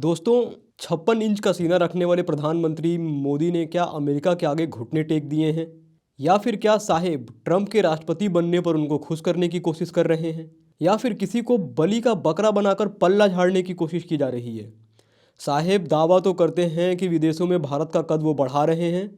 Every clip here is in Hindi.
दोस्तों, 56 इंच का सीना रखने वाले प्रधानमंत्री मोदी ने क्या अमेरिका के आगे घुटने टेक दिए हैं? या फिर क्या साहेब ट्रंप के राष्ट्रपति बनने पर उनको खुश करने की कोशिश कर रहे हैं? या फिर किसी को बलि का बकरा बनाकर पल्ला झाड़ने की कोशिश की जा रही है? साहेब दावा तो करते हैं कि विदेशों में भारत का कद वो बढ़ा रहे हैं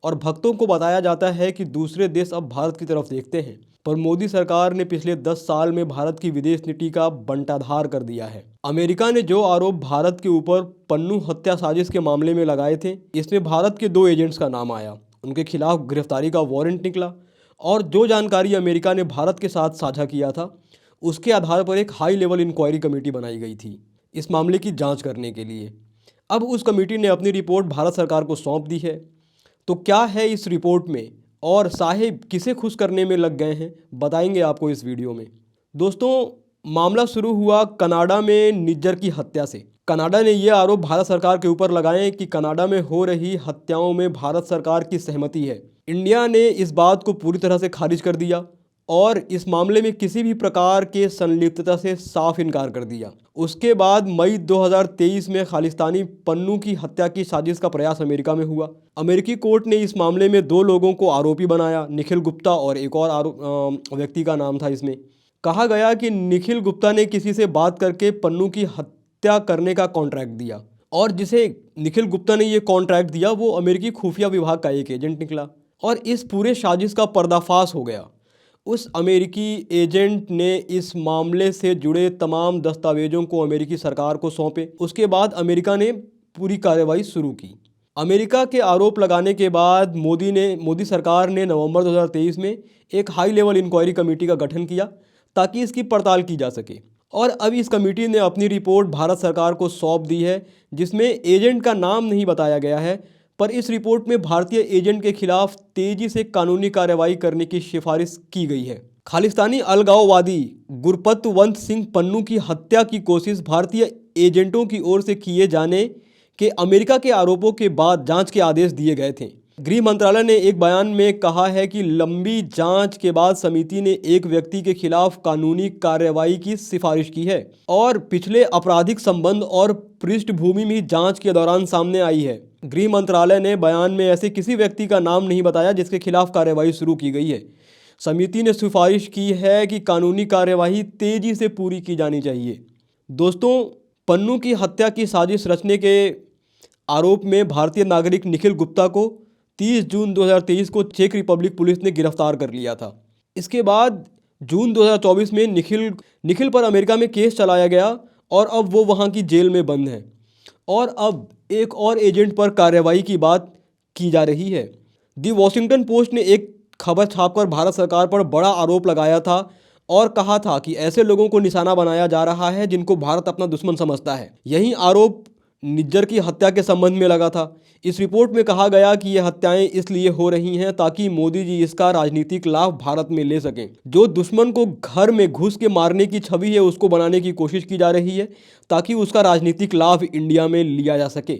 और भक्तों को बताया जाता है कि दूसरे देश अब भारत की तरफ देखते हैं। पर मोदी सरकार ने पिछले 10 साल में भारत की विदेश नीति का बंटाधार कर दिया है। अमेरिका ने जो आरोप भारत के ऊपर पन्नू हत्या साजिश के मामले में लगाए थे, इसमें भारत के 2 एजेंट्स का नाम आया, उनके खिलाफ गिरफ्तारी का वारंट निकला और जो जानकारी अमेरिका ने भारत के साथ साझा किया था, उसके आधार पर एक हाई लेवल इंक्वायरी कमेटी बनाई गई थी इस मामले की जांच करने के लिए। अब उस कमेटी ने अपनी रिपोर्ट भारत सरकार को सौंप दी है। तो क्या है इस रिपोर्ट में और साहेब किसे खुश करने में लग गए हैं, बताएंगे आपको इस वीडियो में। दोस्तों, मामला शुरू हुआ कनाडा में निज्जर की हत्या से। कनाडा ने ये आरोप भारत सरकार के ऊपर लगाए कि कनाडा में हो रही हत्याओं में भारत सरकार की सहमति है। इंडिया ने इस बात को पूरी तरह से खारिज कर दिया और इस मामले में किसी भी प्रकार के संलिप्तता से साफ इनकार कर दिया। उसके बाद मई 2023 में खालिस्तानी पन्नू की हत्या की साजिश का प्रयास अमेरिका में हुआ। अमेरिकी कोर्ट ने इस मामले में 2 लोगों को आरोपी बनाया, निखिल गुप्ता और एक और व्यक्ति का नाम था। इसमें कहा गया कि निखिल गुप्ता ने किसी से बात करके पन्नू की हत्या करने का कॉन्ट्रैक्ट दिया और जिसे निखिल गुप्ता ने ये कॉन्ट्रैक्ट दिया वो अमेरिकी खुफिया विभाग का एक एजेंट निकला और इस पूरे साजिश का पर्दाफाश हो गया। उस अमेरिकी एजेंट ने इस मामले से जुड़े तमाम दस्तावेजों को अमेरिकी सरकार को सौंपे। उसके बाद अमेरिका ने पूरी कार्रवाई शुरू की। अमेरिका के आरोप लगाने के बाद मोदी सरकार ने नवंबर 2023 में एक हाई लेवल इंक्वायरी कमेटी का गठन किया ताकि इसकी पड़ताल की जा सके और अब इस कमेटी ने अपनी रिपोर्ट भारत सरकार को सौंप दी है, जिसमें एजेंट का नाम नहीं बताया गया है। पर इस रिपोर्ट में भारतीय एजेंट के खिलाफ तेजी से कानूनी कार्रवाई करने की सिफारिश की गई है। खालिस्तानी अलगाववादी गुरपतवंत सिंह पन्नू की हत्या की कोशिश भारतीय एजेंटों की ओर से किए जाने के अमेरिका के आरोपों के बाद जांच के आदेश दिए गए थे। गृह मंत्रालय ने एक बयान में कहा है कि लंबी जांच के बाद समिति ने एक व्यक्ति के खिलाफ कानूनी कार्रवाई की सिफारिश की है और पिछले आपराधिक संबंध और पृष्ठभूमि भी जांच के दौरान सामने आई है। गृह मंत्रालय ने बयान में ऐसे किसी व्यक्ति का नाम नहीं बताया जिसके खिलाफ कार्रवाई शुरू की गई है। समिति ने सिफारिश की है कि कानूनी कार्यवाही तेजी से पूरी की जानी चाहिए। दोस्तों, पन्नू की हत्या की साजिश रचने के आरोप में भारतीय नागरिक निखिल गुप्ता को 30 जून 2023 को चेक रिपब्लिक पुलिस ने गिरफ्तार कर लिया था। इसके बाद जून 2024 में निखिल पर अमेरिका में केस चलाया गया और अब वो वहाँ की जेल में बंद है और अब एक और एजेंट पर कार्रवाई की बात की जा रही है। दी वॉशिंगटन पोस्ट ने एक खबर छापकर भारत सरकार पर बड़ा आरोप लगाया था और कहा था कि ऐसे लोगों को निशाना बनाया जा रहा है जिनको भारत अपना दुश्मन समझता है। यही आरोप निज्जर की हत्या के संबंध में लगा था। इस रिपोर्ट में कहा गया कि ये हत्याएं इसलिए हो रही हैं ताकि मोदी जी इसका राजनीतिक लाभ भारत में ले सकें। जो दुश्मन को घर में घुस के मारने की छवि है उसको बनाने की कोशिश की जा रही है ताकि उसका राजनीतिक लाभ इंडिया में लिया जा सके।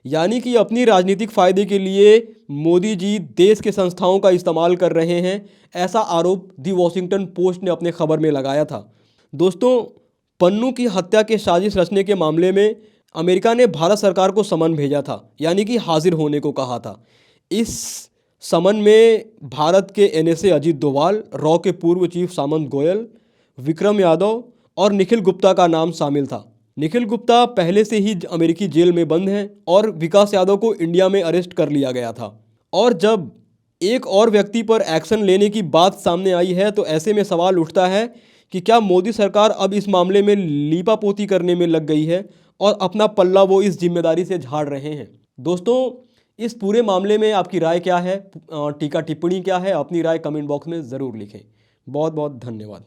यानी कि अपनी राजनीतिक फायदे के लिए मोदी जी देश के संस्थाओं का इस्तेमाल कर रहे हैं, ऐसा आरोप दी वॉशिंगटन पोस्ट ने अपने खबर में लगाया था। दोस्तों, पन्नू की हत्या के साजिश रचने के मामले में अमेरिका ने भारत सरकार को समन भेजा था, यानी कि हाजिर होने को कहा था। इस समन में भारत के एनएसए अजीत डोभाल, रॉ के पूर्व चीफ सामंत गोयल, विक्रम यादव और निखिल गुप्ता का नाम शामिल था। निखिल गुप्ता पहले से ही अमेरिकी जेल में बंद हैं और विकास यादव को इंडिया में अरेस्ट कर लिया गया था। और जब एक और व्यक्ति पर एक्शन लेने की बात सामने आई है तो ऐसे में सवाल उठता है कि क्या मोदी सरकार अब इस मामले में लीपापोती करने में लग गई है और अपना पल्ला वो इस जिम्मेदारी से झाड़ रहे हैं। दोस्तों, इस पूरे मामले में आपकी राय क्या है, टीका टिप्पणी क्या है, अपनी राय कमेंट बॉक्स में ज़रूर लिखें। बहुत बहुत धन्यवाद।